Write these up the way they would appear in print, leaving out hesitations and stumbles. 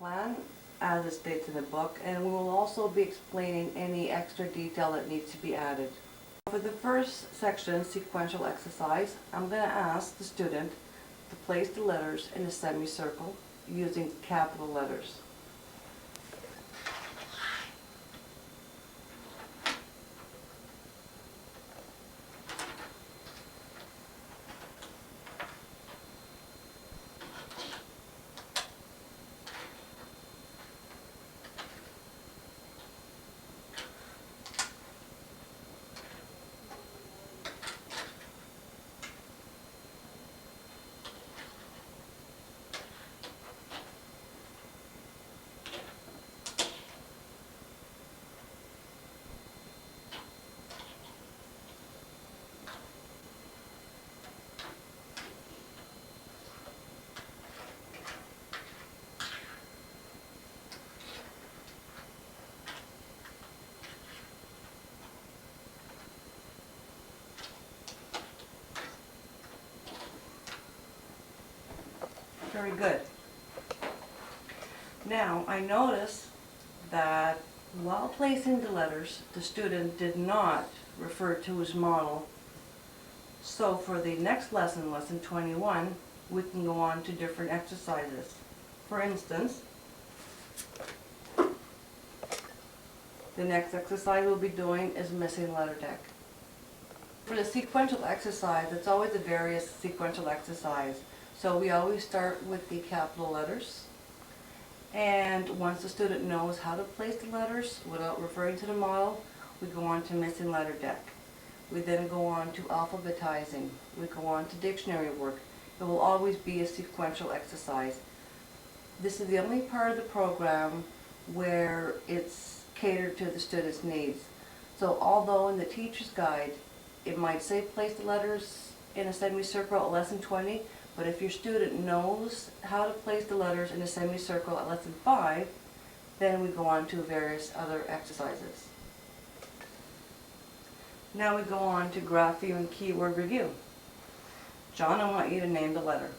plan as it states in the book, and we will also be explaining any extra detail that needs to be added. For the first section, sequential exercise, I'm going to ask the student to place the letters in a semicircle using capital letters. Very good. Now, I notice that while placing the letters, the student did not refer to his model. So for the next lesson, lesson 21, we can go on to different exercises. For instance, the next exercise we'll be doing is missing letter deck. For the sequential exercise, it's always a various sequential exercise. So we always start with the capital letters, and once the student knows how to place the letters without referring to the model, we go on to missing letter deck. We then go on to alphabetizing. We go on to dictionary work. It will always be a sequential exercise. This is the only part of the program where it's catered to the student's needs. So although in the teacher's guide it might say place the letters in a semicircle at lesson 20, but if your student knows how to place the letters in a semicircle at lesson 5, then we go on to various other exercises. Now we go on to graph view and keyword review. John, I want you to name the letter.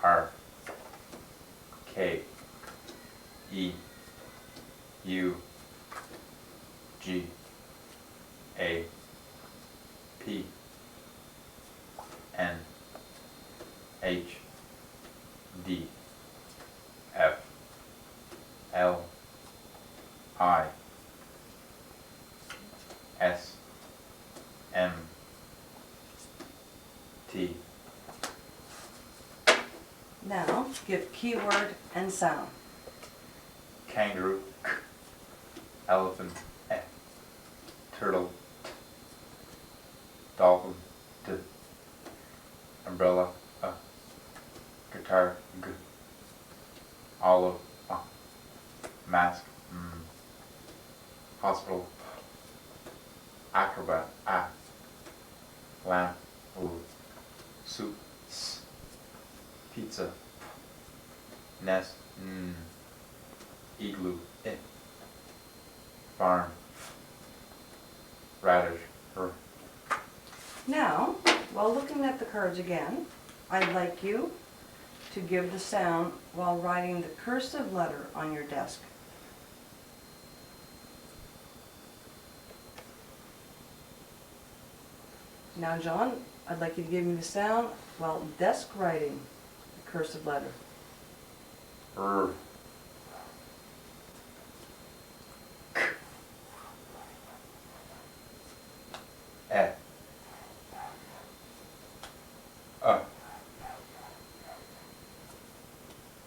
R, K, E, U, G, A, P, N, H, D, F, L, I, S, M, T. Now give keyword and sound. Kangaroo, elephant, turtle, dolphin, umbrella, guitar, olive, mask, hospital, acrobat, lamp, soup, pizza, nest, igloo, farm, radish, Now, while looking at the cards again, I'd like you to give the sound while writing the cursive letter on your desk. Now, John, I'd like you to give me the sound while desk writing the cursive letter.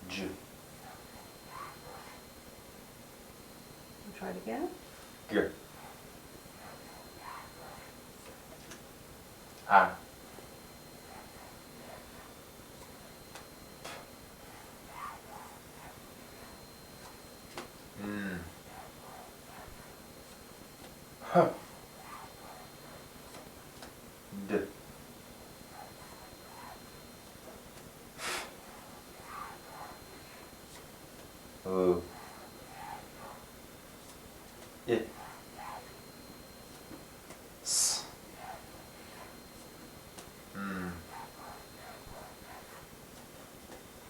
J. Try it again. G. H. D. It. S.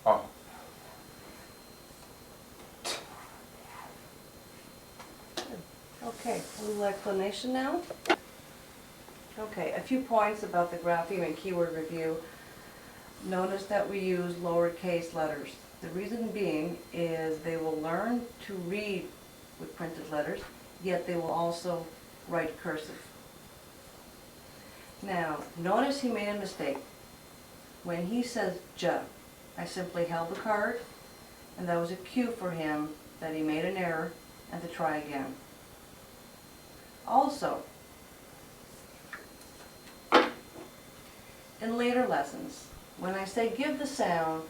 O. Okay, a little explanation now. Okay, a few points about the grapheme and keyword review. Notice that we use lowercase letters. The reason being is they will learn to read with printed letters, yet they will also write cursive. Now, notice he made a mistake. When he says J, I simply held the card, and that was a cue for him that he made an error and to try again. Also, in later lessons, when I say give the sound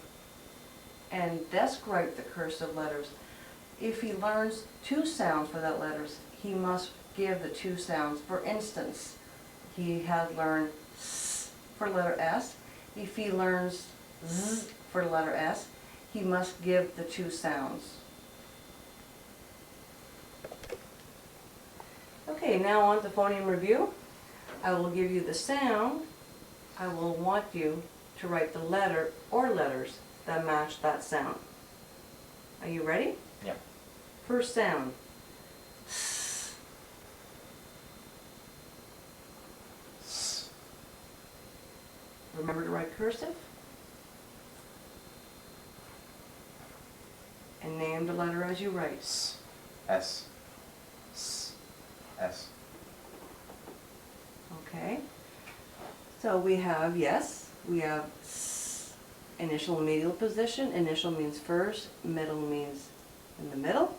and desk write the cursive letters, if he learns two sounds for that letters, he must give the two sounds. For instance, he has learned S for letter S. If he learns Z for letter S, he must give the two sounds. Okay, now on to phoneme review. I will give you the sound. I will want you to write the letter or letters that match that sound. Are you ready? Yeah. First sound. S. S. Remember to write cursive. And name the letter as you write. S. S. S. S. Okay. So we have, yes, we have S, initial medial position. Initial means first, middle means in the middle.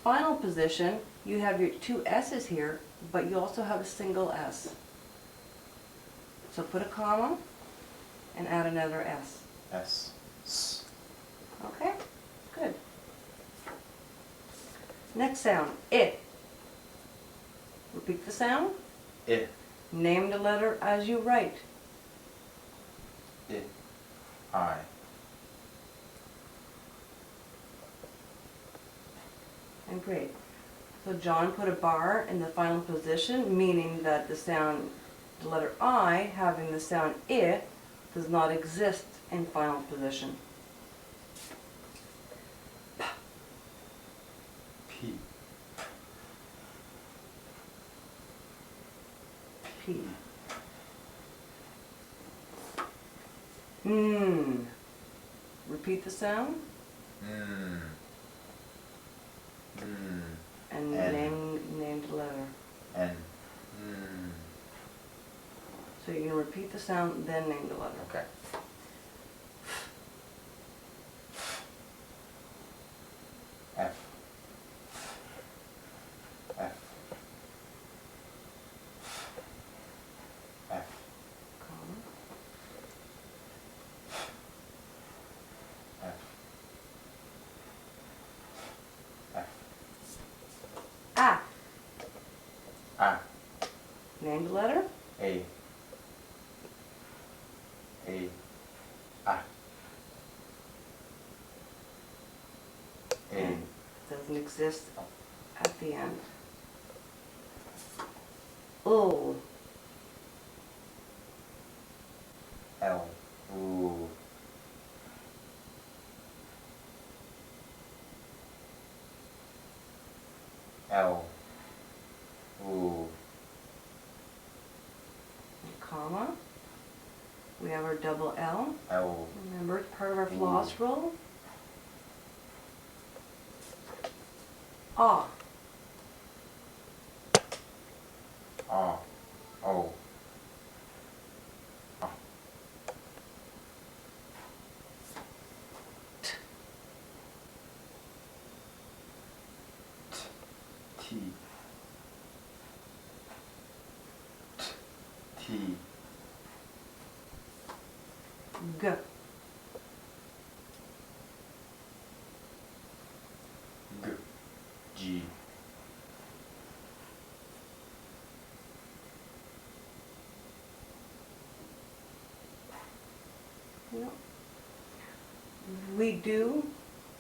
Final position, you have your two S's here, but you also have a single S. So put a comma and add another S. S. S. Okay, good. Next sound, I. Repeat the sound. I. Name the letter as you write. I. And great. So John put a bar in the final position, meaning that the sound, the letter I, having the sound I, does not exist in final position. P. P. Mm. Repeat the sound Mm. Mm. and N. name the letter. N. Mm. So you're going to repeat the sound, then name the letter. Okay. F. F. F. Comma. F. F. Ah. A. Name the letter. A. A. A. A. Doesn't exist at the end. O. L. Ooh. L. Ooh. Comma. We have our double L. L. Remember, it's part of our floss roll. Ah. A. O. A. T. T. T. G. G. G. No. We do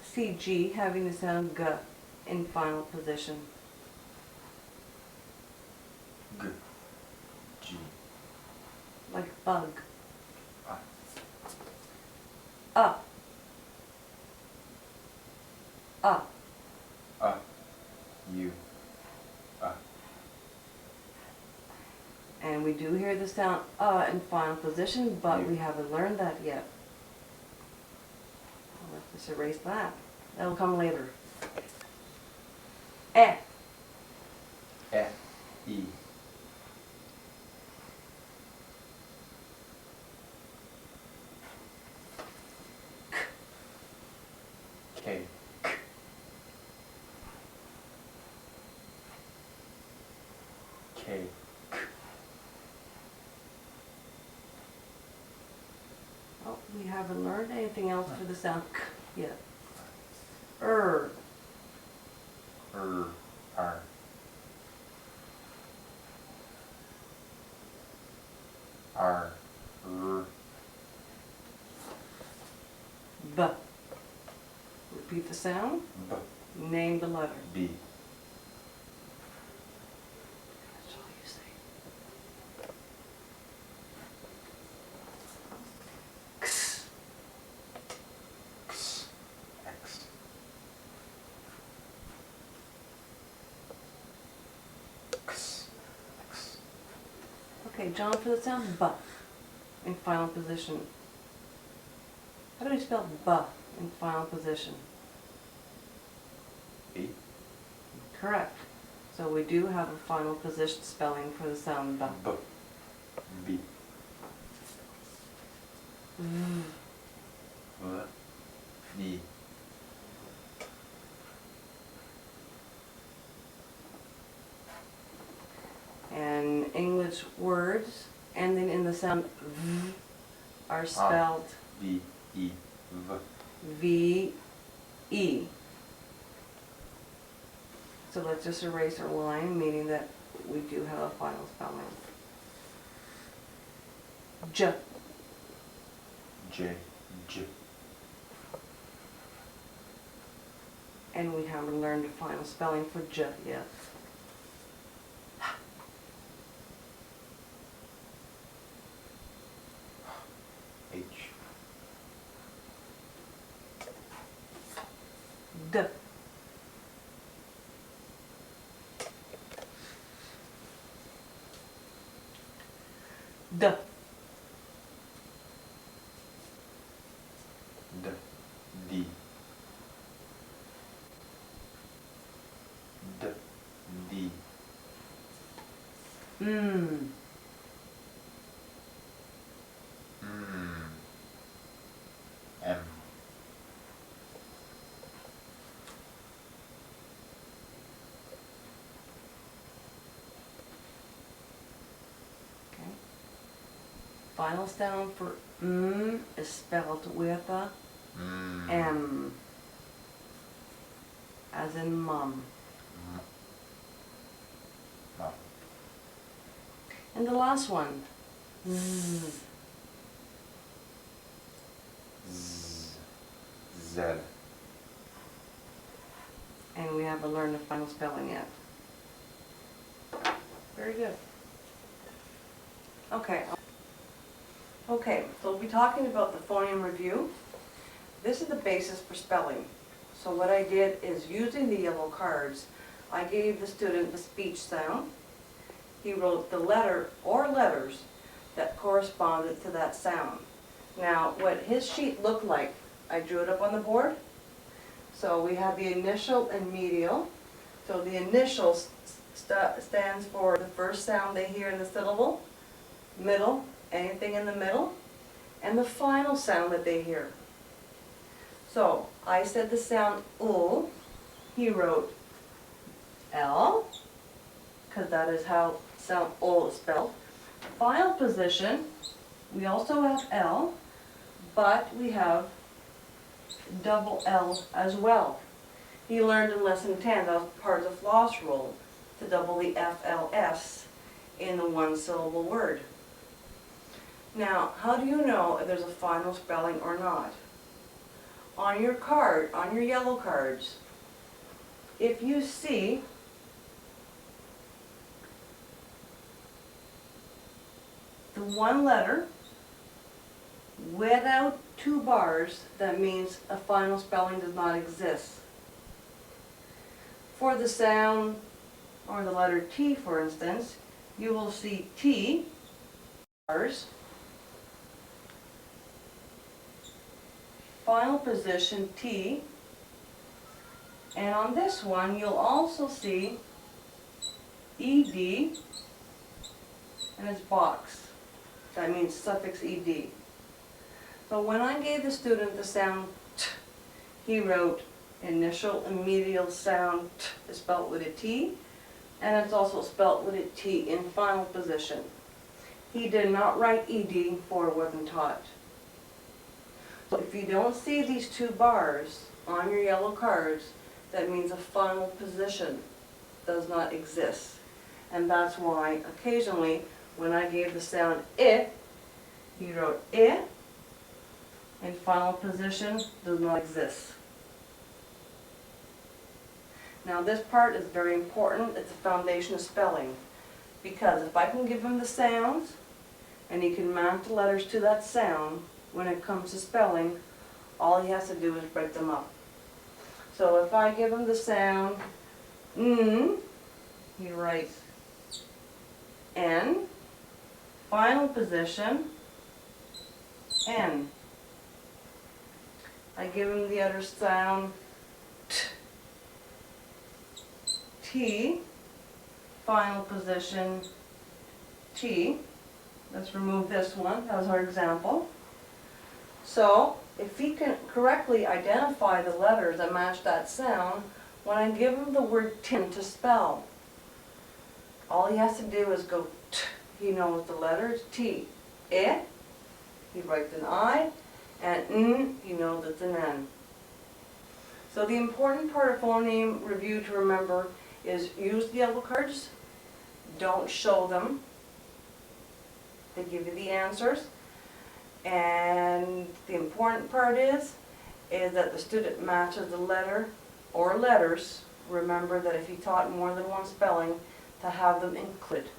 see G having the sound G in final position. G. G. Like bug. A. Up. Up. A. U. And we do hear the sound in final position, but we haven't learned that yet. Let's just erase that. That'll come later. Eh. F, E. K. K. Oh, we haven't learned anything else for the sound k yet. Er. R. R. R. R. B. Repeat the sound. B. Name the letter. B. That's all you say. X. X. X. X. X. Okay, John, for the sound B in final position. How do we spell B in final position? B. Correct. So we do have a final position spelling for the sound B. B. B. V. V. V. And English words ending in the sound V are spelled V. E. V. V. E. So let's just erase our line, meaning that we do have a final spelling. J. J. J. And we haven't learned the final spelling for J yet. H. D. D. D. D. D. D. Mm. M. Okay. Final sound for is spelled with a M, as in mum. Mom. And the last one, Z. Z. Z. And we haven't learned the final spelling yet. Very good. Okay. Okay, so we'll be talking about the phoneme review. This is the basis for spelling. So what I did is, using the yellow cards, I gave the student the speech sound. He wrote the letter or letters that corresponded to that sound. Now, what his sheet looked like, I drew it up on the board. So we have the initial and medial. So the initial stands for the first sound they hear in the syllable, middle, anything in the middle, and the final sound that they hear. So I said the sound U, he wrote L, because that is how sound U is spelled. Final position, we also have L, but we have double L as well. He learned in lesson 10, that was part of the floss rule, to double the FLS in the one syllable word. Now, how do you know if there's a final spelling or not? On your card, on your yellow cards, if you see the one letter without two bars, that means a final spelling does not exist. For the sound, or the letter T for instance, you will see T bars, final position T, and on this one you'll also see ED, and it's box. That means suffix ED. So when I gave the student the sound T, he wrote initial and medial sound T is spelled with a T, and it's also spelled with a T in final position. He did not write ED, for it wasn't taught. So if you don't see these two bars on your yellow cards, that means a final position does not exist. And that's why occasionally when I gave the sound I, he wrote I, and final position does not exist. Now this part is very important. It's the foundation of spelling. Because if I can give him the sounds, and he can match the letters to that sound, when it comes to spelling, all he has to do is break them up. So if I give him the sound N, he writes N, final position N. I give him the other sound T, T, final position T. Let's remove this one, that was our example. So, if he can correctly identify the letters that match that sound, when I give him the word tin to spell, all he has to do is go T. He knows the letters T. I, he writes an I, and N, he knows it's an N. So the important part of phoneme review to remember is use the yellow cards, don't show them. They give you the answers. And the important part is that the student matches the letter or letters. Remember that if you taught more than one spelling, to have them included.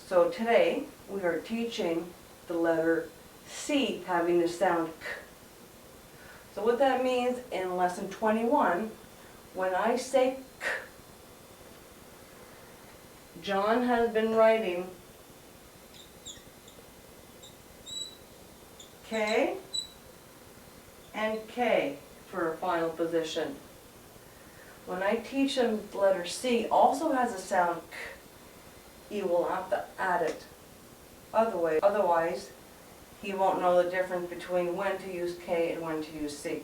So today we are teaching the letter C having the sound K. So what that means in lesson 21, when I say K, John has been writing K and K for a final position. When I teach him the letter C also has a sound K, he will have to add it. Otherwise, he won't know the difference between when to use K and when to use C.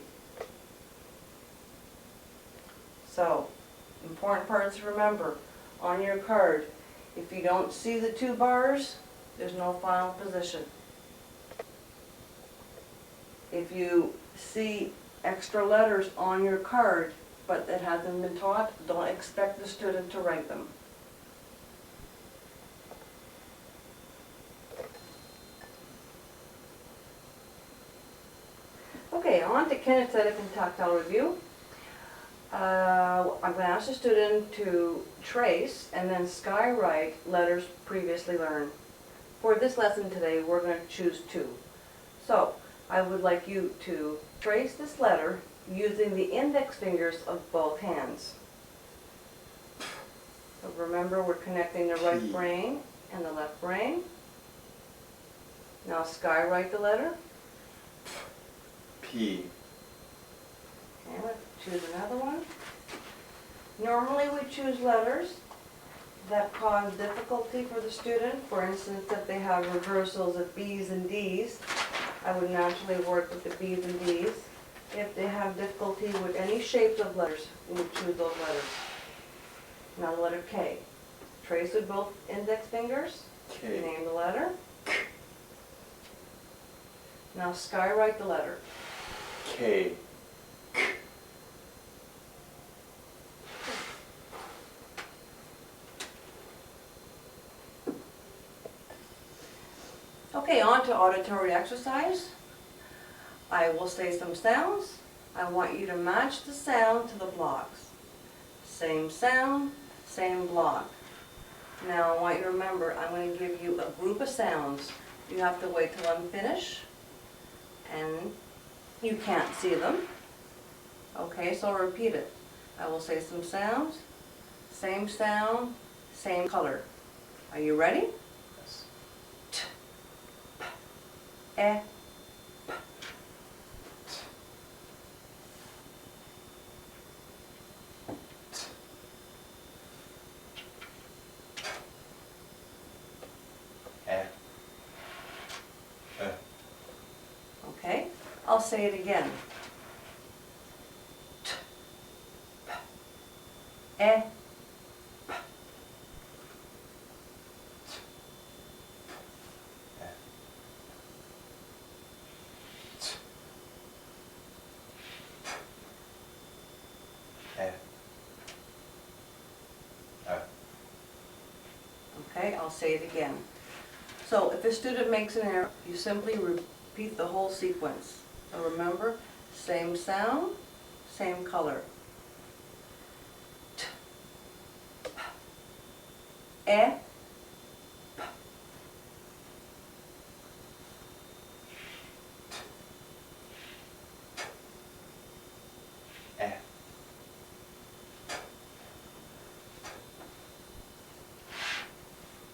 So, important parts to remember on your card. If you don't see the two bars, there's no final position. If you see extra letters on your card, but it hasn't been taught, don't expect the student to write them. Okay, on to kinesthetic and tactile review. I'm going to ask the student to trace and then skywrite letters previously learned. For this lesson today, we're going to choose two. So, I would like you to trace this letter using the index fingers of both hands. So remember, we're connecting the right P. brain and the left brain. Now skywrite the letter. P. Okay, let's choose another one. Normally we choose letters that cause difficulty for the student. For instance, if they have reversals of B's and D's, I would naturally work with the B's and D's. If they have difficulty with any shapes of letters, we would choose those letters. Now the letter K. Trace with both index fingers. K. Name the letter. Now skywrite the letter. K. Okay, on to auditory exercise. I will say some sounds. I want you to match the sound to the blocks. Same sound, same block. Now I want you to remember, I'm going to give you a group of sounds. You have to wait till I'm finished, and you can't see them. Okay, so I'll repeat it. I will say some sounds, same sound, same color. Are you ready? Yes. T, p, e, okay? I'll say it again. T, p, e, okay? I'll say it again. So if a student makes an error, you simply repeat the whole sequence. So remember, same sound, same color. T, p, e, p.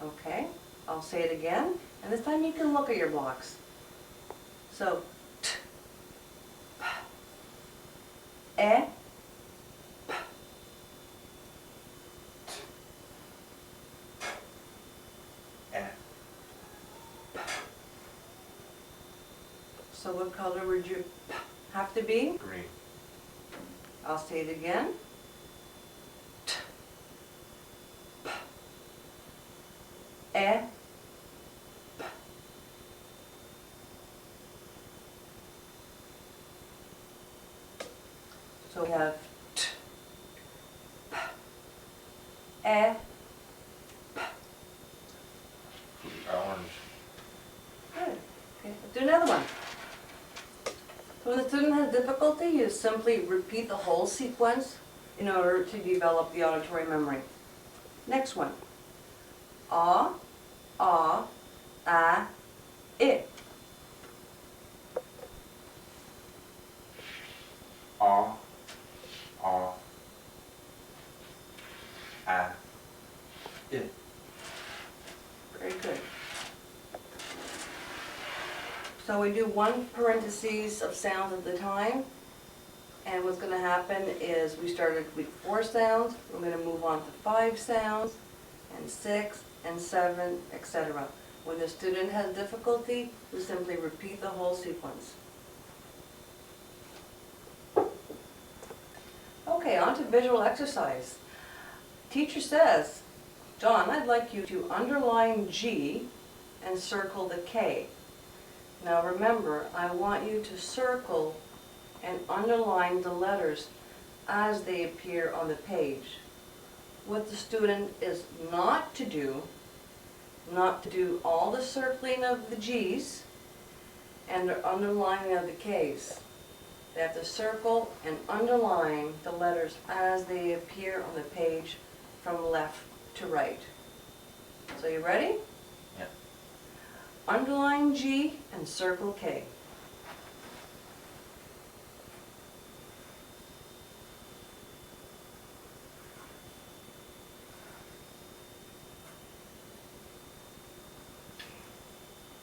Okay, I'll say it again, and this time you can look at your blocks. So, t, p, e, p. So what color would your p have to be? Green. I'll say it again. T, p, e, p. So we have t, p, e, p. Orange. Good. Okay, let's do another one. So when the student has difficulty, you simply repeat the whole sequence in order to develop the auditory memory. Next one. A, I. A, I. Very good. So we do one parentheses of sounds at the time. And what's going to happen is we started with 4 sounds. We're going to move on to 5 sounds, and 6, and 7, etc. When the student has difficulty, we simply repeat the whole sequence. Okay, on to visual exercise. Teacher says, John, I'd like you to underline G and circle the K. Now remember, I want you to circle and underline the letters as they appear on the page. What the student is not to do all the circling of the G's and the underlining of the K's. They have to circle and underline the letters as they appear on the page from left to right. So you ready? Yeah. Underline G and circle K.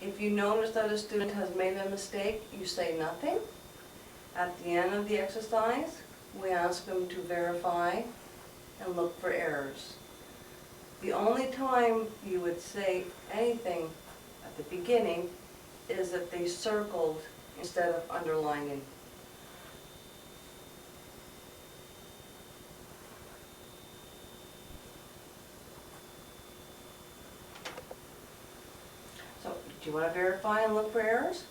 If you notice that a student has made a mistake, you say nothing. At the end of the exercise, we ask them to verify and look for errors. The only time you would say anything at the beginning is if they circled instead of underlining. So, do you want to verify and look for errors?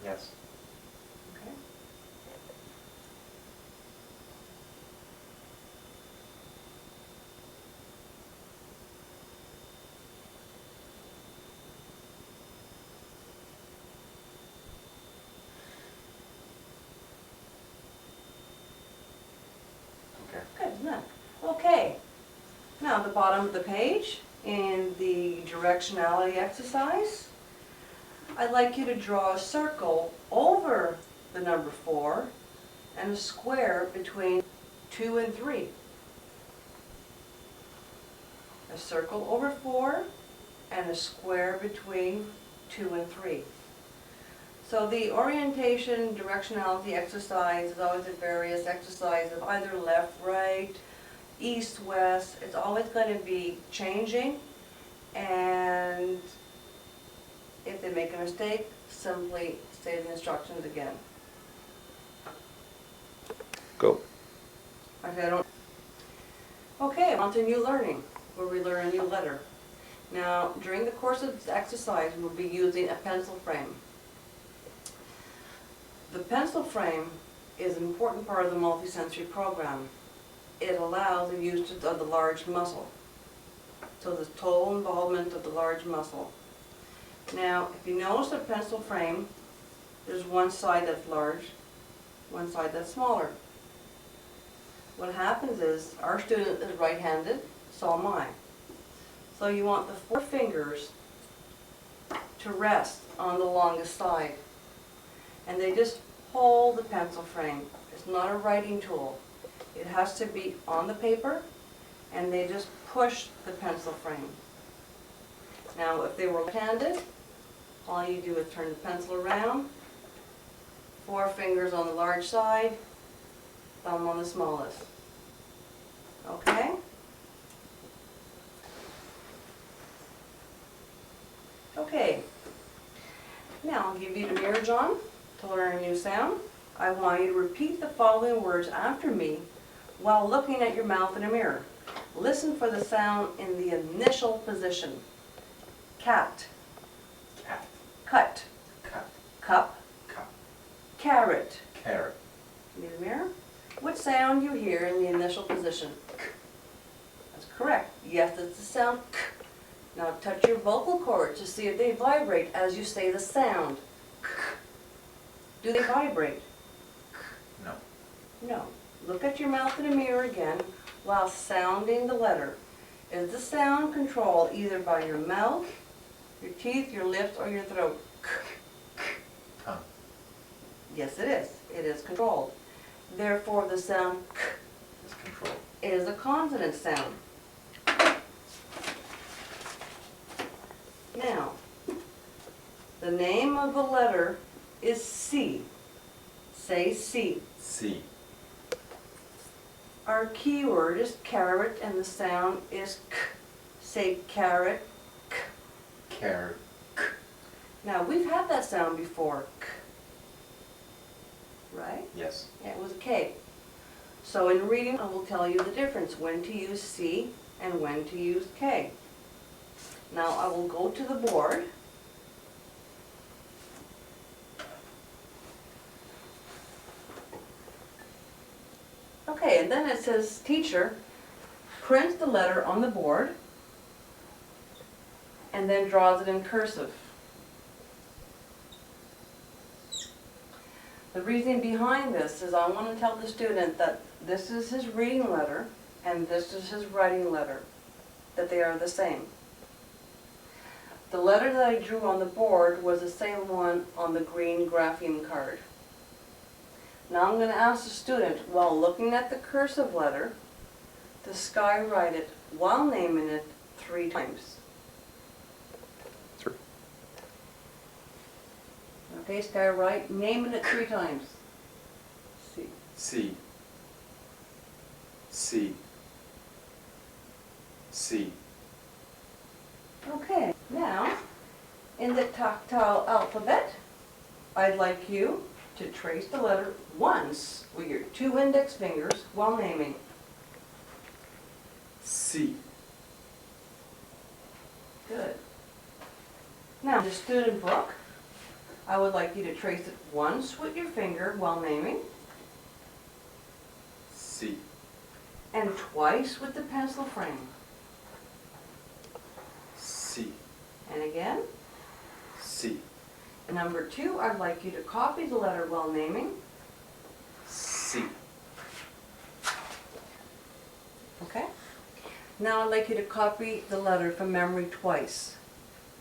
Yes. Okay. Okay. Good, isn't it? Okay. Now, at the bottom of the page, in the directionality exercise, I'd like you to draw a circle over the number 4 and a square between 2 and 3. a circle over 4, and a square between 2 and 3. So the orientation, directionality exercise is always a various exercise of either left, right, east, west. It's always going to be changing, and if they make a mistake, simply say the instructions again. Go. Okay, on to new learning, where we learn a new letter. Now, during the course of this exercise, we'll be using a pencil frame. The pencil frame is an important part of the multisensory program. It allows the use of the large muscle. So the total involvement of the large muscle. Now, if you notice the pencil frame, there's one side that's large, one side that's smaller. What happens is, our student is right-handed, so am I. So you want the 4 fingers to rest on the longest side. And they just hold the pencil frame. It's not a writing tool. It has to be on the paper, and they just push the pencil frame. Now, if they were left-handed, all you do is turn the pencil around, 4 fingers on the large side, thumb on the smallest. Okay? Okay. Now I'll give you the mirror, John, to learn a new sound. I want you to repeat the following words after me while looking at your mouth in a mirror. Listen for the sound in the initial position. Cat, Cat. cut, Cut. cup, Cup. carrot. Carrot. Need a mirror? What sound you hear in the initial position? That's correct. Yes, it's the sound k. Now touch your vocal cords to see if they vibrate as you say the sound. K. Do they vibrate? No. No. Look at your mouth in a mirror again while sounding the letter. Is the sound controlled either by your mouth, your teeth, your lips, or your throat? K. Tongue. Yes, it is. It is controlled. Therefore, the sound k Is controlled. is a consonant sound. Now, the name of the letter is C. Say C. C. Our keyword is carrot and the sound is k. Say carrot, k. Carrot. Now, we've had that sound before, k. Right? Yes. Yeah, it was a K. So in reading, I will tell you the difference, when to use C and when to use K. Now I will go to the board. Okay, and then it says, teacher, print the letter on the board and then draws it in cursive. The reason behind this is I want to tell the student that this is his reading letter and this is his writing letter, that they are the same. The letter that I drew on the board was the same one on the green grapheme card. Now I'm going to ask the student, while looking at the cursive letter, to skywrite it while naming it 3 times. 3. Okay, skywrite, naming it 3 times. C. C. C. C. Okay, now, in the tactile alphabet, I'd like you to trace the letter once with your 2 index fingers while naming. C. Good. Now, the student book, I would like you to trace it once with your finger while naming, C. and twice with the pencil frame. C. And again. C. And number 2, I'd like you to copy the letter while naming. C. Okay? Now I'd like you to copy the letter from memory twice.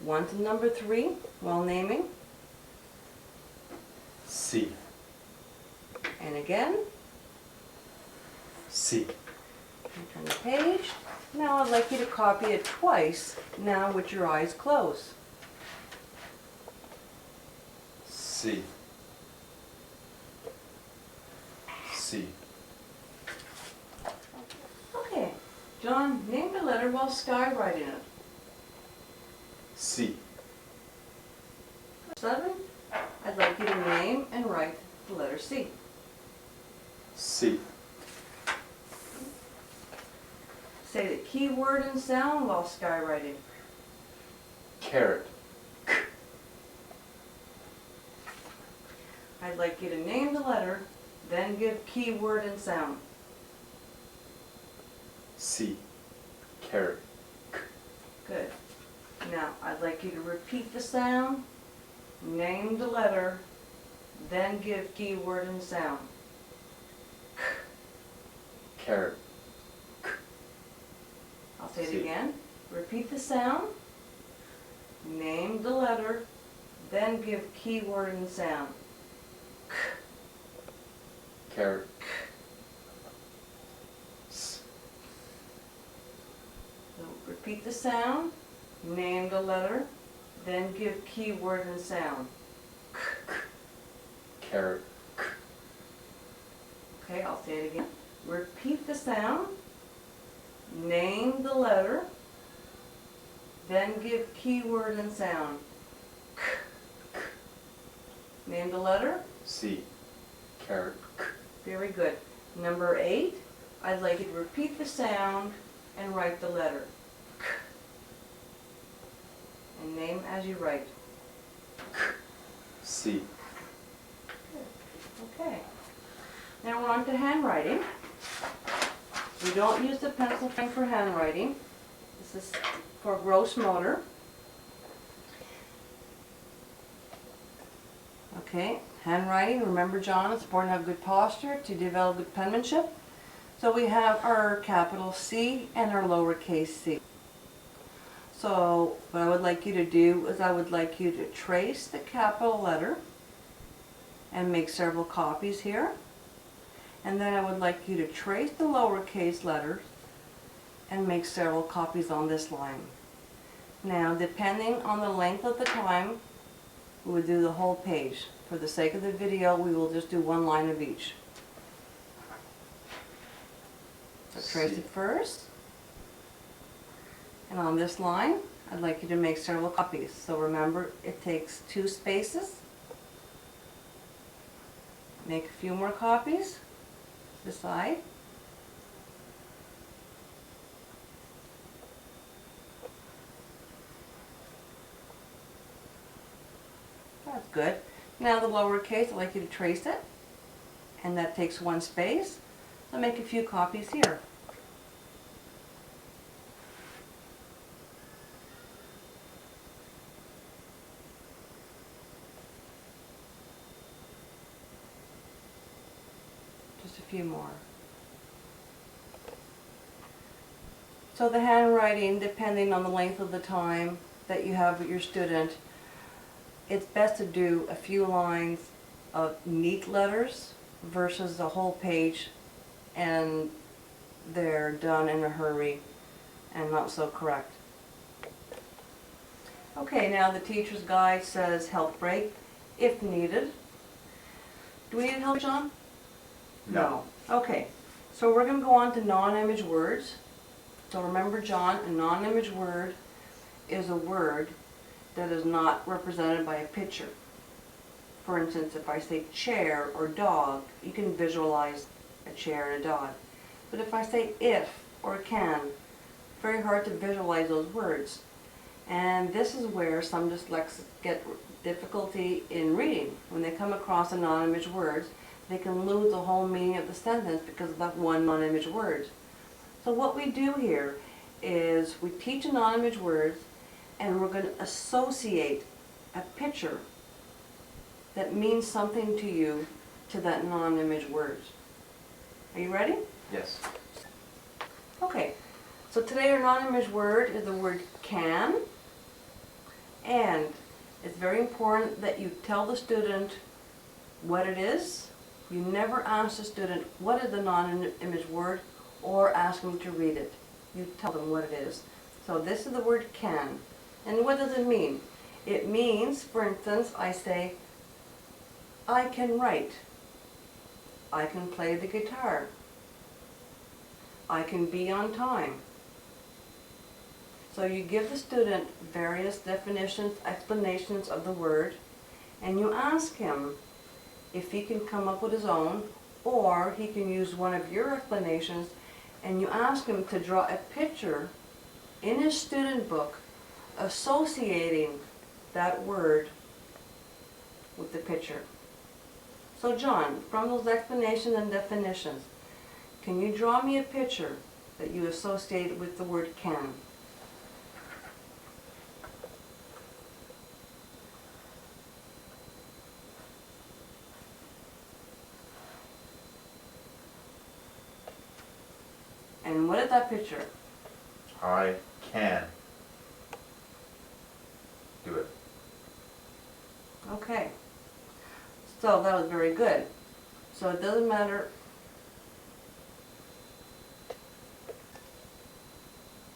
Once in number 3 while naming, C. and again. C. Turn the page. Now I'd like you to copy it twice, now with your eyes closed. C. C. Okay, John, name the letter while skywriting it. C. 7, I'd like you to name and write the letter C. C. Say the key word and sound while skywriting. Carrot. I'd like you to name the letter, then give key word and sound. C. Carrot. Good. Now, I'd like you to repeat the sound, name the letter, then give key word and sound. Carrot. I'll say it C. again. Repeat the sound, name the letter, then give key word and sound. Carrot. S. So repeat the sound, name the letter, then give key word and sound. Carrot. Okay, I'll say it again. Repeat the sound, name the letter, then give key word and sound. Name the letter. C. Carrot. Very good. Number 8, I'd like you to repeat the sound and write the letter. And name as you write. C. Okay. Now we're on to handwriting. We don't use the pencil pen for handwriting. This is for gross motor. Okay, handwriting. Remember, John, it's important to have good posture to develop good penmanship. So we have our capital C and our lowercase c. So what I would like you to do is I would like you to trace the capital letter and make several copies here. And then I would like you to trace the lowercase letters and make several copies on this line. Now, depending on the length of the time, we would do the whole page. For the sake of the video, we will just do one line of each. So trace C. it first. And on this line, I'd like you to make several copies. So remember, it takes 2 spaces. Make a few more copies. This side. That's good. Now the lowercase, I'd like you to trace it. And that takes 1 space. So make a few copies here. Just a few more. So the handwriting, depending on the length of the time that you have with your student, it's best to do a few lines of neat letters versus the whole page and they're done in a hurry and not so correct. Okay, now the teacher's guide says health break if needed. Do we need help, John? No. Okay, so we're going to go on to non-image words. So remember, John, a non-image word is a word that is not represented by a picture. For instance, if I say chair or dog, you can visualize a chair and a dog. But if I say if or can, very hard to visualize those words. And this is where some dyslexics get difficulty in reading. When they come across a non-image word, they can lose the whole meaning of the sentence because of that one non-image word. So what we do here is we teach a non-image word and we're going to associate a picture that means something to you to that non-image word. Are you ready? Yes. Okay, so today our non-image word is the word can, and it's very important that you tell the student what it is. You never ask the student what is the non-image word or ask them to read it. You tell them what it is. So this is the word can. And what does it mean? It means, for instance, I say, I can write. I can play the guitar. I can be on time. So you give the student various definitions, explanations of the word, and you ask him if he can come up with his own, or he can use one of your explanations, and you ask him to draw a picture in his student book associating that word with the picture. So John, from those explanations and definitions, can you draw me a picture that you associate with the word can? And what is that picture? I can do it. Okay. So that was very good. So it doesn't matter.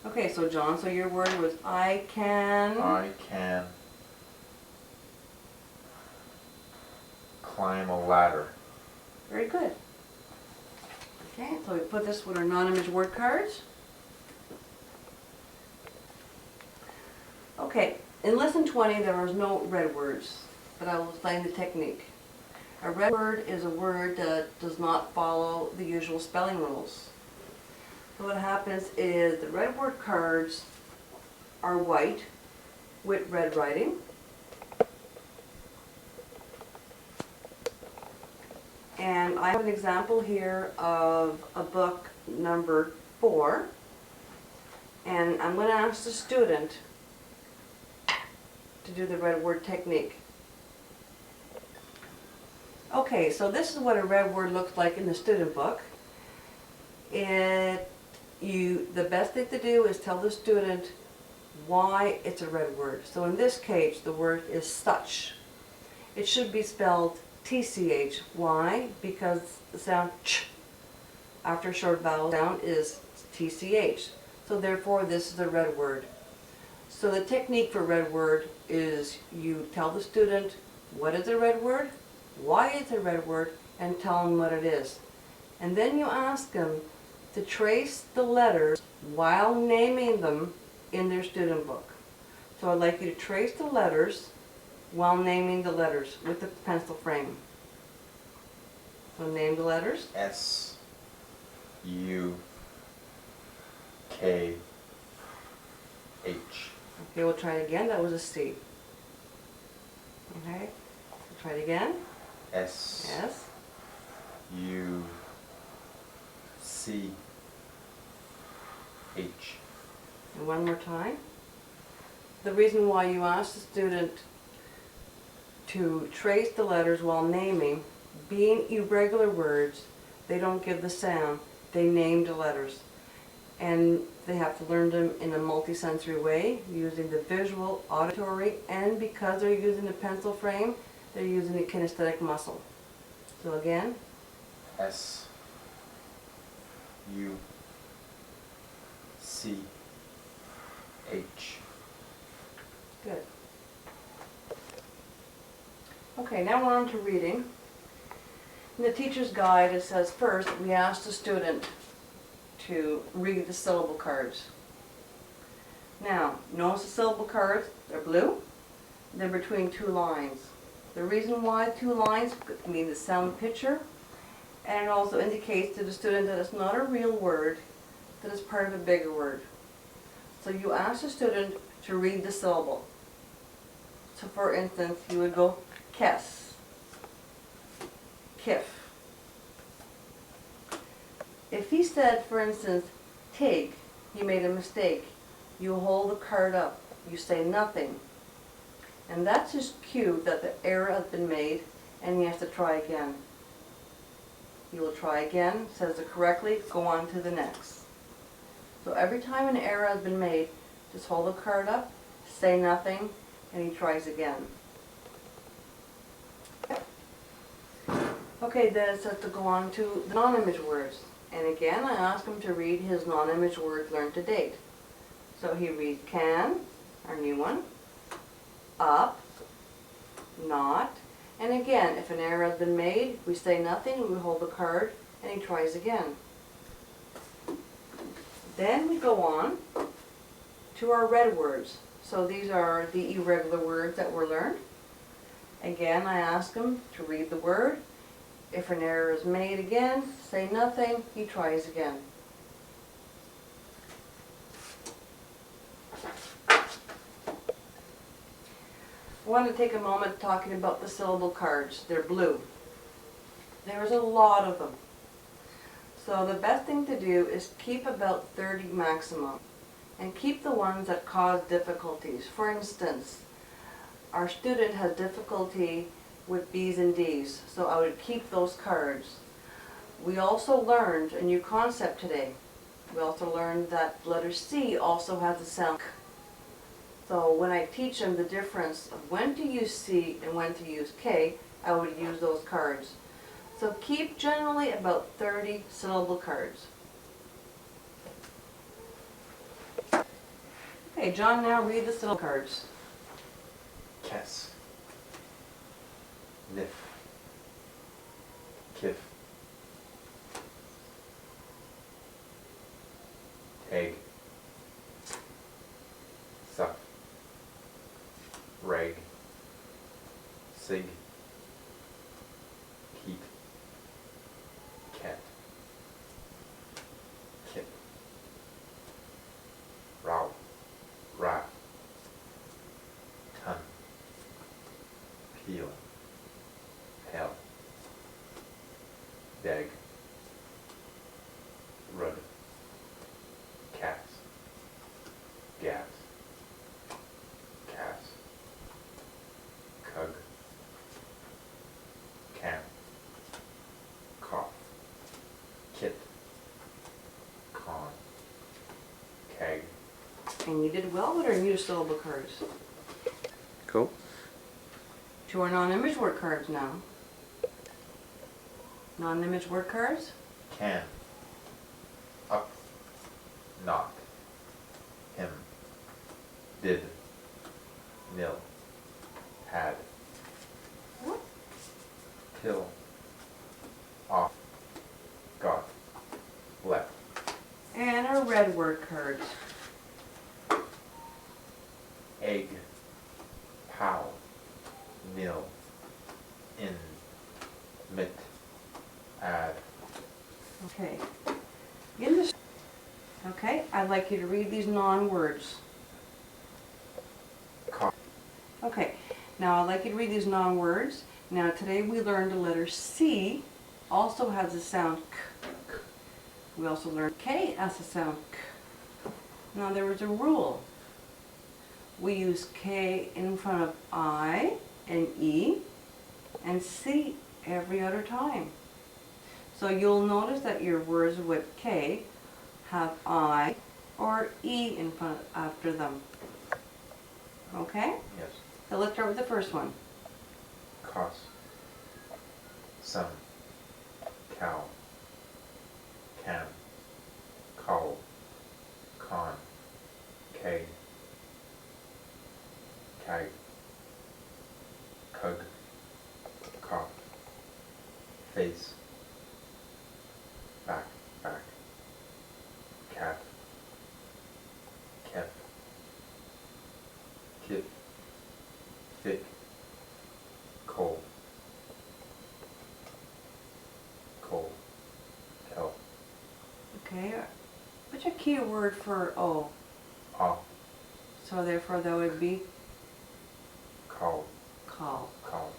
Okay, so John, so your word was I can. I can climb a ladder. Very good. Okay, so we put this with our non-image word cards. Okay, in lesson 20 there was no red words, but I will explain the technique. A red word is a word that does not follow the usual spelling rules. So what happens is the red word cards are white with red writing. And I have an example here of a book number 4. And I'm going to ask the student to do the red word technique. Okay, so this is what a red word looks like in the student book. The best thing to do is tell the student why it's a red word. So in this case, the word is such. It should be spelled TCH. Why? Because the sound ch after a short vowel sound is TCH. So therefore this is a red word. So the technique for red word is you tell the student what is a red word, why it's a red word, and tell them what it is. And then you ask them to trace the letters while naming them in their student book. So I'd like you to trace the letters while naming the letters with the pencil frame. So name the letters. S-U-K-H. Okay, we'll try it again. That was a C. Okay, we'll try it again. S. Yes. U. C. H. And one more time. The reason why you ask the student to trace the letters while naming, being irregular words, they don't give the sound, they name the letters. And they have to learn them in a multisensory way, using the visual, auditory, and because they're using the pencil frame, they're using the kinesthetic muscle. So again. S. U. C. H. Good. Okay, now we're on to reading. In the teacher's guide, it says first, we ask the student to read the syllable cards. Now, notice the syllable cards, they're blue, they're between 2 lines. The reason why 2 lines mean the sound picture, and it also indicates to the student that it's not a real word, that it's part of a bigger word. So you ask the student to read the syllable. So for instance, you would go kes, kif. If he said, for instance, tig, he made a mistake. You hold the card up, you say nothing. And that's his cue that the error has been made and he has to try again. He will try again, says it correctly, go on to the next. So every time an error has been made, just hold the card up, say nothing, and he tries again. Okay, then it says to go on to the non-image words. And again, I ask him to read his non-image words learned to date. So he reads can, our new one, up, not, and again, if an error has been made, we say nothing, we hold the card, and he tries again. Then we go on to our red words. So these are the irregular words that were learned. Again, I ask him to read the word. If an error is made again, say nothing, he tries again. I want to take a moment talking about the syllable cards. They're blue. There's a lot of them. So the best thing to do is keep about 30 maximum and keep the ones that cause difficulties. For instance, our student has difficulty with B's and D's, so I would keep those cards. We also learned a new concept today. We also learned that the letter C also has a sound K. So when I teach them the difference of when to use C and when to use K, I would use those cards. So keep generally about 30 syllable cards. Okay, John, now read the syllable cards. Kes. Nif. Kif. Tag. Suck. Rag. Sig. Keep. Cat. Kip. Row. Ra. Ton. Peel. Hell. Dag. Rud. Cast. Gas. Cast. Cug. Can. Cough. Kit. Con. Keg. And you did well with our new syllable cards. Cool. To our non-image word cards now. Non-image word cards. Can. Up. Not. Him. Did. Nil. Had. What? Till. Off. Got. Left. And our red word cards. Egg. Pow. Nil. In. Mit. Add. Okay. In this. Okay, I'd like you to read these non-words. Cough. Okay, now I'd like you to read these non-words. Now today we learned the letter C also has a sound K. We also learned K has a sound K. Now there was a rule. We use K in front of I and E and C every other time. So you'll notice that your words with K have I or E in front after them. Okay? Yes. So let's start with the first one. Cost. Some. Cow. Can. Cowl. Con. Keg. Kag. Cug. Cough. Face. Back. Back. Cat. Kef. Kip. Thick. Coal. Coal. Tell. Okay, what's your key word for O? Off. So therefore that would be Call. call. Call.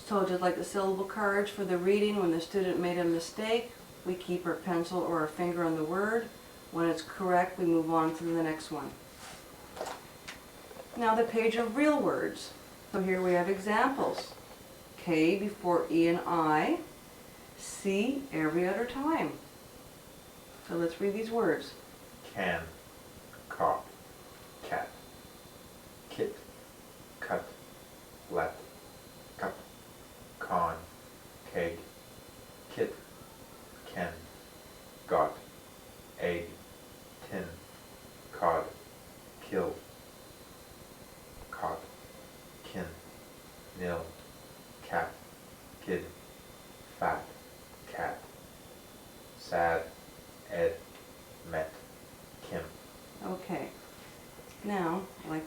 So just like the syllable cards for the reading, when the student made a mistake, we keep our pencil or our finger on the word. When it's correct, we move on to the next one. Now the page of real words. So here we have examples. K before E and I, C every other time. So let's read these words. Can. Cop. Cat. Kit. Cut. Let. Cup. Con. Keg. Kit. Ken. Got.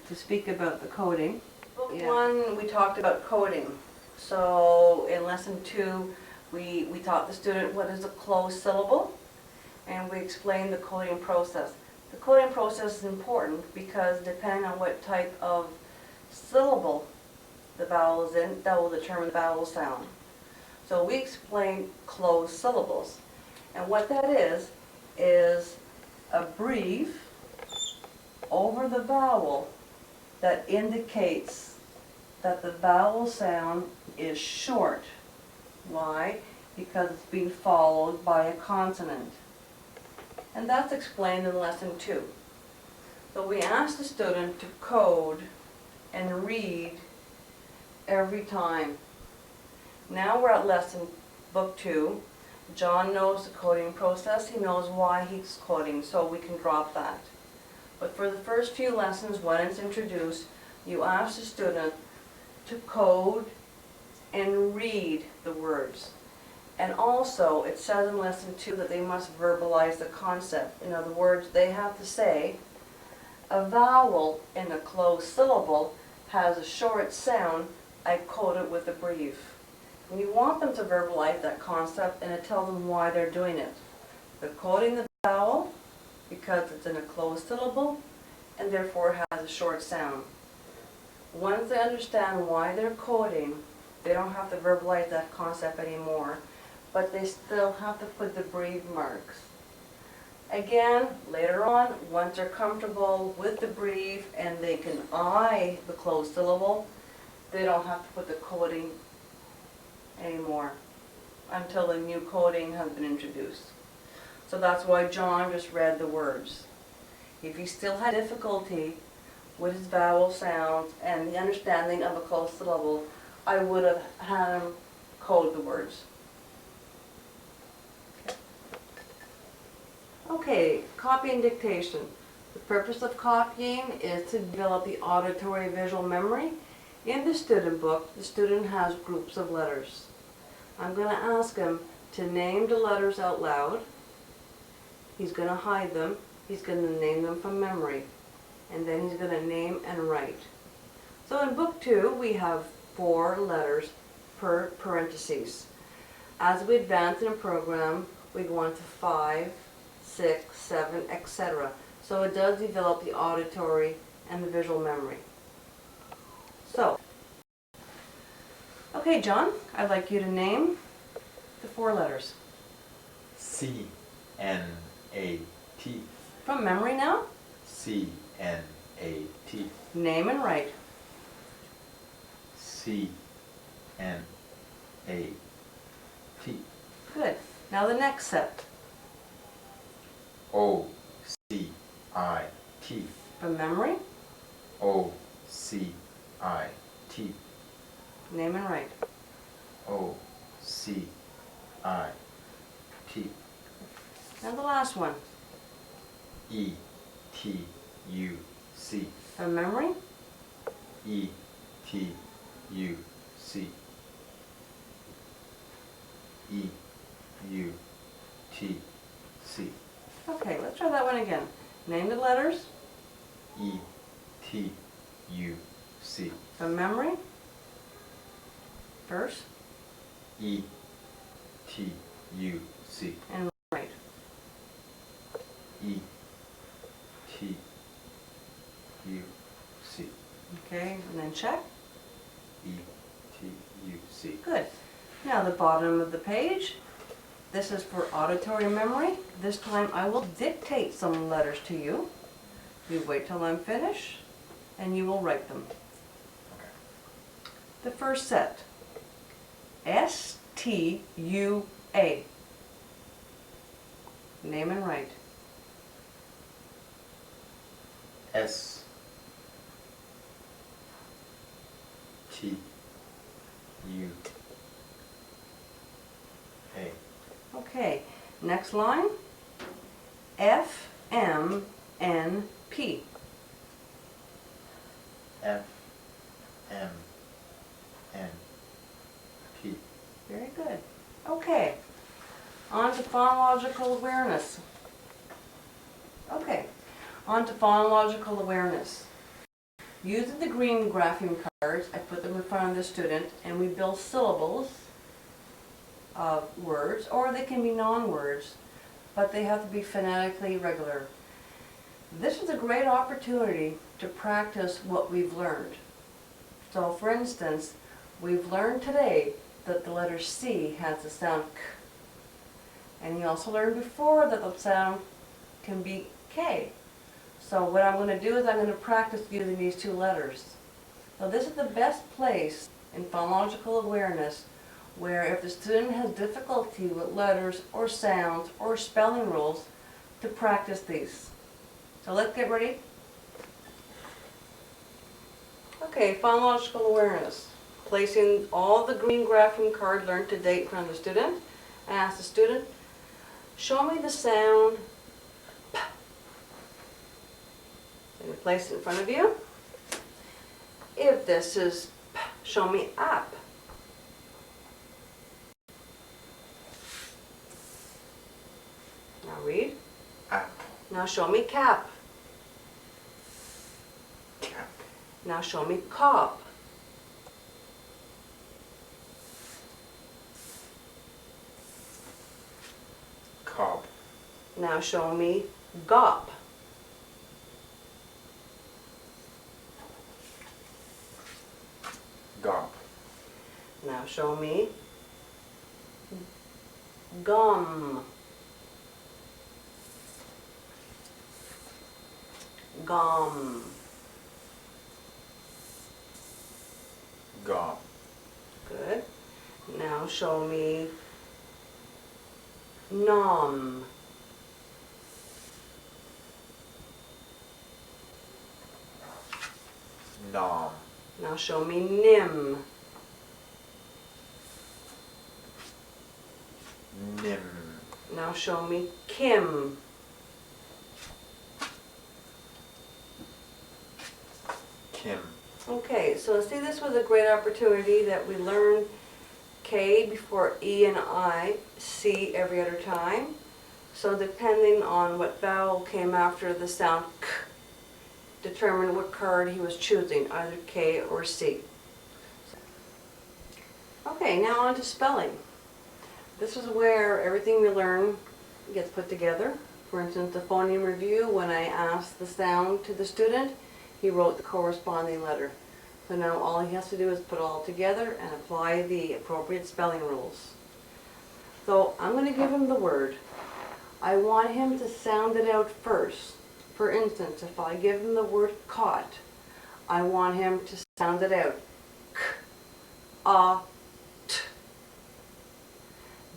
to speak about the coding. Book Yeah. 1, we talked about coding. So in lesson 2, we taught the student what is a closed syllable, and we explained the coding process. The coding process is important because depending on what type of syllable the vowel is in, that will determine the vowel sound. So we explained closed syllables. And what that is a brief over the vowel that indicates that the vowel sound is short. Why? Because it's being followed by a consonant. And that's explained in lesson 2. So we asked the student to code and read every time. Now we're at book 2. John knows the coding process. He knows why he's coding, so we can drop that. But for the first few lessons, when it's introduced, you ask the student to code and read the words. And also, it says in lesson 2 that they must verbalize the concept. In other words, they have to say, a vowel in a closed syllable has a short sound, I code it with a brief. And you want them to verbalize that concept, and it tells them why they're doing it. They're coding the vowel because it's in a closed syllable, and therefore has a short sound. Once they understand why they're coding, they don't have to verbalize that concept anymore, but they still have to put the brief marks. Again, later on, once they're comfortable with the brief and they can eye the closed syllable, they don't have to put the coding anymore until the new coding has been introduced. So that's why John just read the words. If he still had difficulty with his vowel sounds and the understanding of a closed syllable, I would have had him code the words. Okay, copy and dictation. The purpose of copying is to develop the auditory visual memory. In the student book, the student has groups of letters. I'm going to ask him to name the letters out loud. He's going to hide them. He's going to name them from memory. And then he's going to name and write. So in book 2, we have 4 letters per parentheses. As we advance in a program, we go on to 5, 6, 7, etc. So it does develop the auditory and the visual memory. So, okay, John, I'd like you to name the 4 letters. C-N-A-T. From memory now, C-N-A-T. name and write. C-N-A-T. Good. Now the next set. O-C-I-T. From memory, O-C-I-T. name and write. O-C-I-T. And the last one. E-T-U-C. From memory, E-T-U-C. E-U-T-C. okay, let's try that one again. Name the letters. E-T-U-C. From memory, first, E-T-U-C. and write. E-T-U-C. Okay, and then check. E-T-U-C. Good. Now the bottom of the page. This is for auditory memory. This time I will dictate some letters to you. You wait till I'm finished, and you will write them. Okay. The first set. S-T-U-A. Name and write. S T U A. Okay, next line. F-M-N-P. F M N P. Very good. Okay, on to phonological awareness. Okay, on to phonological awareness. Using the green grapheme cards, I put them in front of the student and we build syllables of words, or they can be non-words, but they have to be phonetically regular. This is a great opportunity to practice what we've learned. So for instance, we've learned today that the letter C has the sound K. And you also learned before that the sound can be K. So what I'm going to do is I'm going to practice using these two letters. So this is the best place in phonological awareness where if the student has difficulty with letters or sounds or spelling rules, to practice these. So let's get ready. Okay, phonological awareness. Placing all the green grapheme card learned to date in front of the student. I ask the student, show me the sound P. And place it in front of you. If this is P, show me up. Now read. Up. Now show me cap. Cap. Now show me cop. Cob. Now show me gop. Gob. Now show me gum. Gum. Gob. Good. Now show me nom. Nom. Now show me nim. Nim. Now show me kim. Kim. Okay, so see, this was a great opportunity that we learned K before E and I, C every other time. So depending on what vowel came after the sound K, determine what card he was choosing, either K or C. Okay, now on to spelling. This is where everything we learn gets put together. For instance, the phoneme review, when I asked the sound to the student, he wrote the corresponding letter. So now all he has to do is put it all together and apply the appropriate spelling rules. So I'm going to give him the word. I want him to sound it out first. For instance, if I give him the word caught, I want him to sound it out. K, a, t.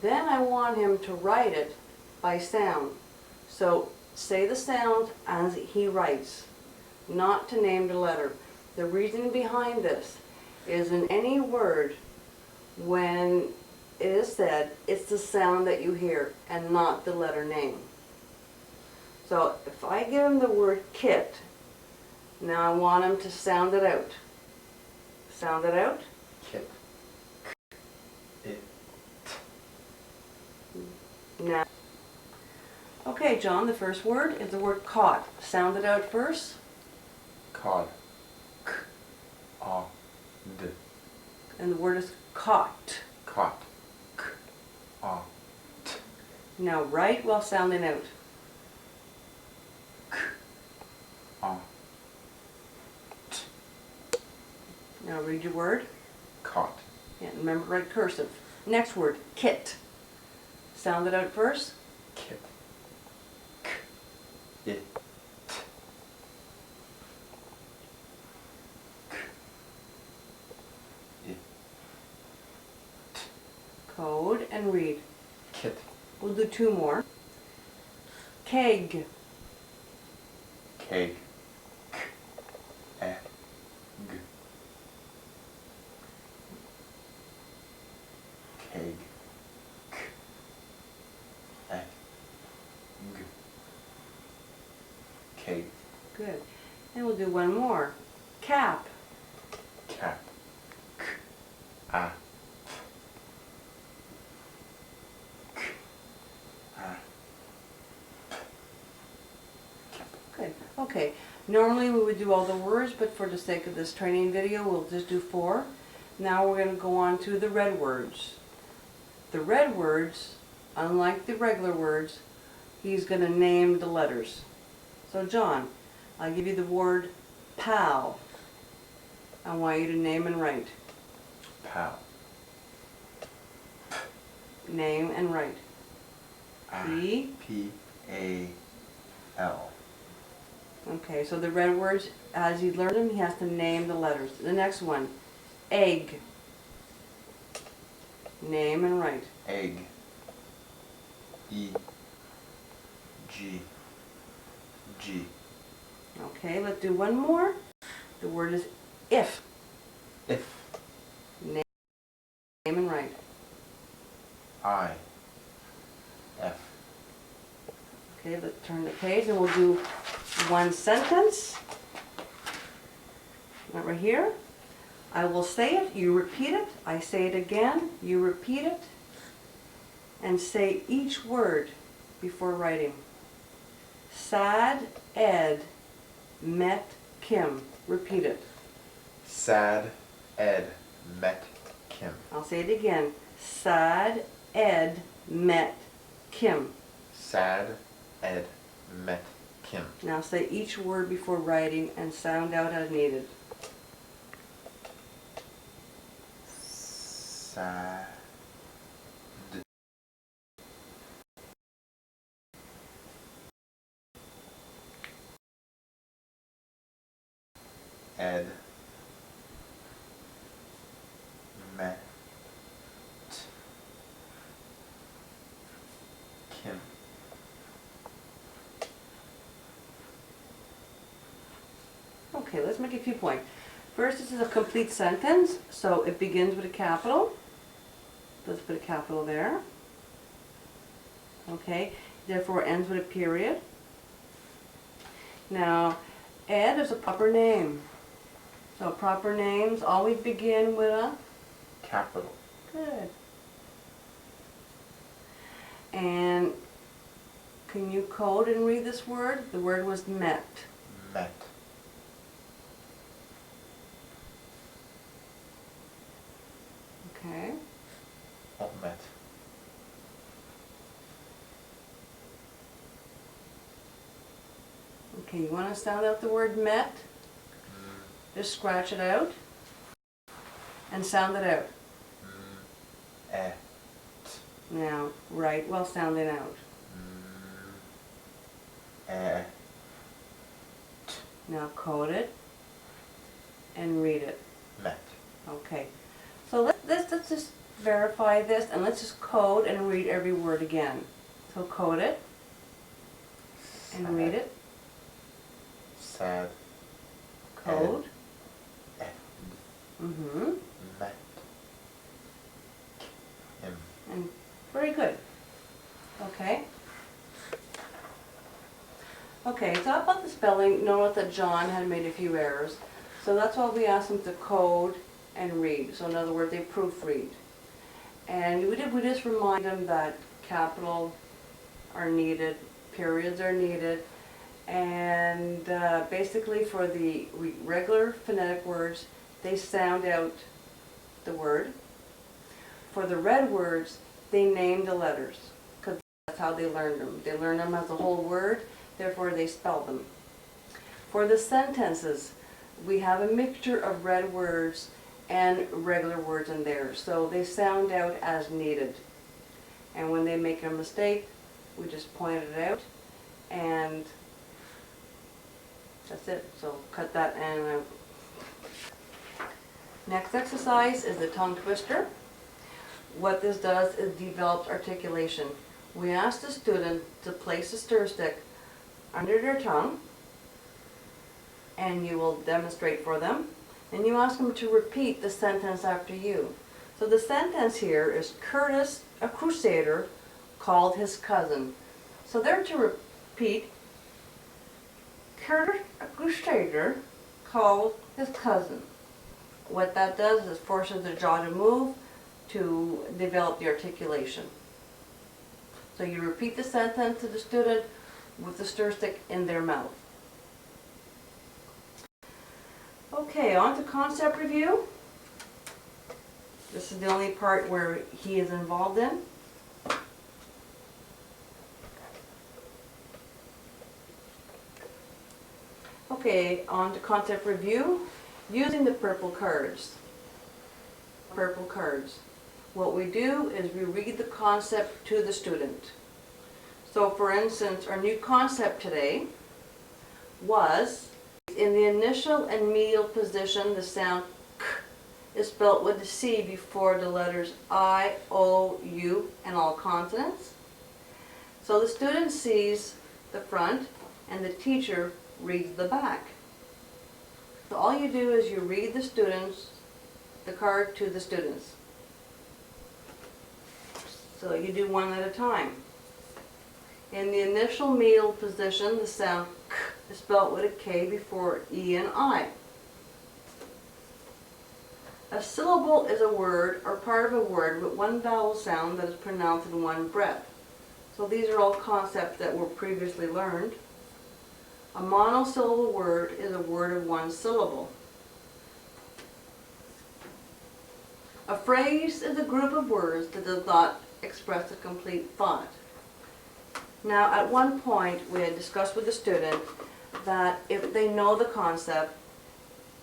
Then I want him to write it by sound. So say the sound as he writes, not to name the letter. The reason behind this is in any word, when it is said, it's the sound that you hear and not the letter name. So if I give him the word kit, now I want him to sound it out. Sound it out. Kit. It. Now, okay, John, the first word is the word caught. Sound it out first. Cod. K. A. D. And the word is caught. Caught. K. A. T. Now write while sounding out. K. A. T. Now read your word. Caught. And remember, write cursive. Next word, kit. Sound it out first. Kit. K. It. K. It. Code and read. Kit. We'll do two more. Keg. Keg. K. E. G. Keg. K. E. G. Keg. Good. And we'll do one more. Cap. Cap. K. A. K. A. Good. Okay. Normally we would do all the words, but for the sake of this training video, we'll just do 4. Now we're going to go on to the red words. The red words, unlike the regular words, he's going to name the letters. So John, I'll give you the word pal. I want you to name and write. Pal. Name and write. P. P-A-L. Okay, so the red words, as he learned them, he has to name the letters. The next one, egg. Name and write. Egg. E-G. G. Okay, let's do one more. The word is if. If. Name and write. I. F. Okay, let's turn the page and we'll do one sentence. Right here. I will say it, you repeat it. I say it again, you repeat it. And say each word before writing. Sad Ed met Kim. Repeat it. Sad Ed met Kim. I'll say it again. Sad Ed met Kim. Sad Ed met Kim. Now say each word before writing and sound out as needed. Sad Ed met Kim. Okay, let's make a few points. First, this is a complete sentence, so it begins with a capital. Let's put a capital there. Okay, therefore ends with a period. Now, Ed is a proper name. So proper names always begin with a Capital. good. And can you code and read this word? The word was met. Met. Okay. Oh, met. Okay, you want to sound out the word met? Just scratch it out and sound it out. Et. Now, write while sounding out. Et. Now code it and read it. Met. Okay. So let's just verify this and let's just code and read every word again. So code it and read it. Sad. Code. Ed. Mm-hmm. Met. Kim. And very good. Okay. Okay, so about the spelling, note that John had made a few errors. So that's why we asked him to code and read. So in other words, they proofread. And we just remind them that capitals are needed, periods are needed, and basically for the regular phonetic words, they sound out the word. For the red words, they name the letters, because that's how they learned them. They learn them as a whole word, therefore they spell them. For the sentences, we have a mixture of red words and regular words in there, so they sound out as needed. And when they make a mistake, we just point it out, and that's it. So cut that and out. Next exercise is the tongue twister. What this does is develops articulation. We ask the student to place a stir stick under their tongue, and you will demonstrate for them. And you ask them to repeat the sentence after you. So the sentence here is Curtis, a crusader, called his cousin. So they're to repeat, Curtis, a crusader, called his cousin. What that does is forces the jaw to move to develop the articulation. So you repeat the sentence to the student with the stir stick in their mouth. Okay, on to concept review. This is the only part where he is involved in. Okay, on to concept review. Using the purple cards. Purple cards. What we do is we read the concept to the student. So for instance, our new concept today was, in the initial and medial position, the sound k is spelled with the C before the letters I, O, U, and all consonants. So the student sees the front and the teacher reads the back. So all you do is you read the card to the students. So you do one at a time. In the initial medial position, the sound k is spelled with a K before E and I. A syllable is a word or part of a word with one vowel sound that is pronounced in one breath. So these are all concepts that were previously learned. A monosyllable word is a word of one syllable. A phrase is a group of words that does not express a complete thought. Now, at one point, we had discussed with the student that if they know the concept,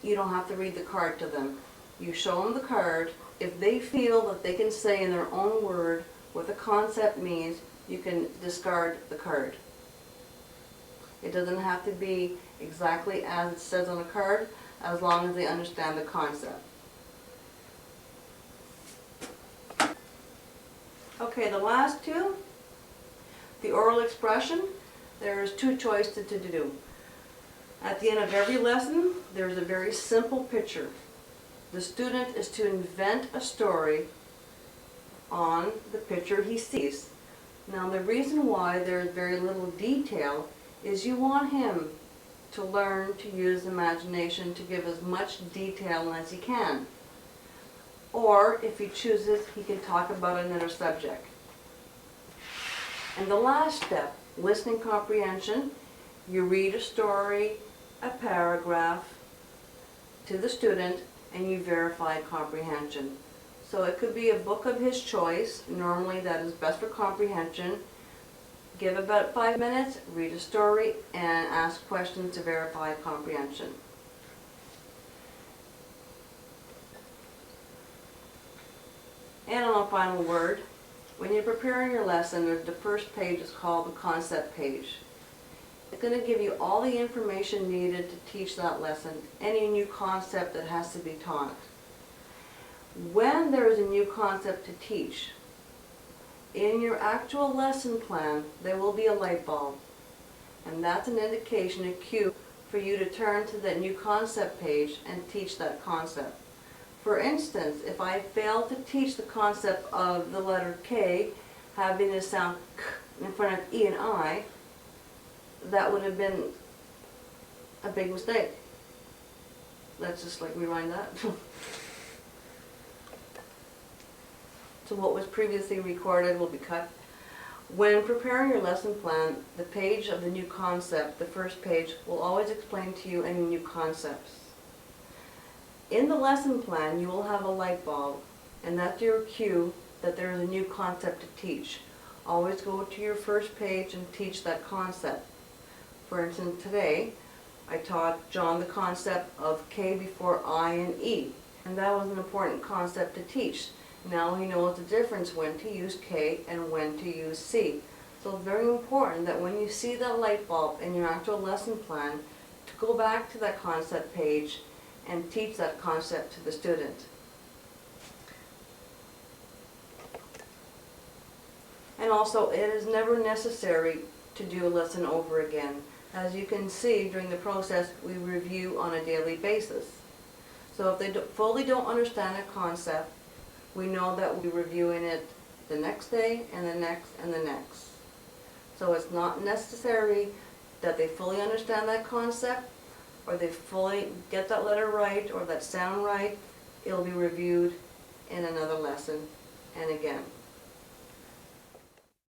you don't have to read the card to them. You show them the card. If they feel that they can say in their own word what the concept means, you can discard the card. It doesn't have to be exactly as it says on the card, as long as they understand the concept. Okay, the last two. The oral expression, there's two choices to do. At the end of every lesson, there's a very simple picture. The student is to invent a story on the picture he sees. Now the reason why there's very little detail is you want him to learn to use imagination to give as much detail as he can. Or if he chooses, he can talk about another subject. And the last step, listening comprehension, you read a story, a paragraph to the student, and you verify comprehension. So it could be a book of his choice, normally that is best for comprehension. Give about 5 minutes, read a story, and ask questions to verify comprehension. And on a final word, when you're preparing your lesson, the first page is called the concept page. It's going to give you all the information needed to teach that lesson, any new concept that has to be taught. When there is a new concept to teach, in your actual lesson plan, there will be a light bulb. And that's an indication, a cue, for you to turn to that new concept page and teach that concept. For instance, if I fail to teach the concept of the letter K having the sound K in front of E and I, that would have been a big mistake. Let's just rewind that. So what was previously recorded will be cut. When preparing your lesson plan, the page of the new concept, the first page, will always explain to you any new concepts. In the lesson plan, you will have a light bulb, and that's your cue that there is a new concept to teach. Always go to your first page and teach that concept. For instance, today, I taught John the concept of K before I and E, and that was an important concept to teach. Now he knows the difference when to use K and when to use C. So it's very important that when you see that light bulb in your actual lesson plan, to go back to that concept page and teach that concept to the student. And also, it is never necessary to do a lesson over again. As you can see, during the process, we review on a daily basis. So if they fully don't understand a concept, we know that we'll be reviewing it the next day and the next and the next. So it's not necessary that they fully understand that concept, or they fully get that letter right or that sound right. It'll be reviewed in another lesson and again.